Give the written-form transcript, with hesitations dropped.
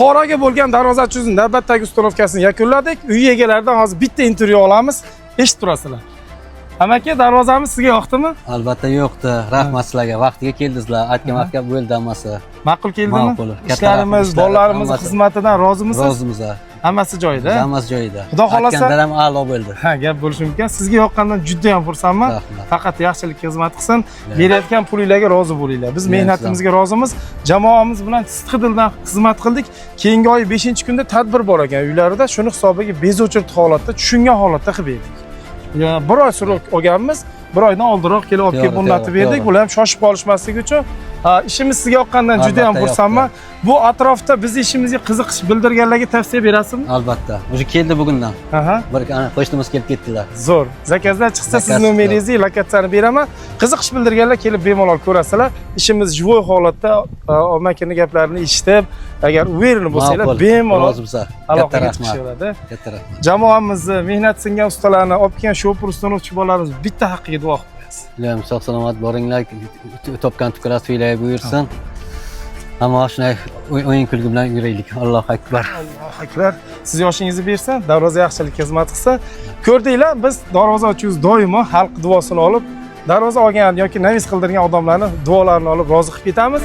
Qoraga bo'lgan darvozachimizning navbatdagi ustanovkasini yakunladik. Uy egalaridan hozir bitta intervyu olamiz. Eshitib turasizlar. Amaki, darvozamiz sizga yoqdimi? Albatta yo'qdi. Rahmat sizlarga. Vaqtiga keldingizlar. Aytgan vaqtga bo'ldi hammasi. Ma'qul keldimi? Ma'qul. Ishlarimiz, bolalarimizning xizmatidan rozimisiz? Rozimiz. Hammasi joyida. Hammasi joyida. Xudo xolasa aytganlar ham a'lo bo'ldi. Ha, gap bo'lishi mumkin. Sizga yoqqandan juda ham xursandman. Faqat yaxshilikka xizmat qilsin. Berayotgan pulinglarga rozi bo'linglar. Biz mehnatimizga rozimiz. Jamoamiz bilan sidqidildan xizmat qildik. Keyingi oy 5-kunda tadbir bor ekan uylarida. Shuni hisobiga bezovchilik holatda, tushungan holatda qilib berdik. Bir oy srok olganmiz. Bir oydan oldinroq kelib olib kelib o'rnatib berdik. Bular ham shoshib qolishmasligi uchun ishimiz sizga yoqqandan juda ham xursandman. Bu atrofda biz ishimizga qiziqish bildirganlarga tavsiya berasizmi? Albatta. O'sha keldi bugundan. Aha. Bir qo'shnimiz kelib ketdilar. Zo'r. Zakazlar chiqsa siz nomeringizni, lokatsiyani beraman. Qiziqish bildirganlar kelib bemalol ko'rasizlar. Ishimiz jivoy holatda omakini gaplarini eshitib, agar uverni bo'lsanglar bemalol aloqaga chiqishadi. Katta rahmat. Jamoamizni, mehnat singan ustalarni, olib kelgan shopur ustanovchi bolalarimiz bitta haqqiga duo qilamiz. Ilohim sog' salomat boringlar. Topgan tukrasinglar buyursin. Ammo shunday o'yin kulgi bilan yuraylik. Allohu akbar. Allohu akbar. Siz yoshingizni bersin, darvoza yaxshilikka xizmat qilsa. Ko'rdinglar, biz darvoza ochuvimiz doimo xalq duosini olib, darvoza olgan yoki navis qildirgan odamlarning duolarini olib rozi qilib ketamiz.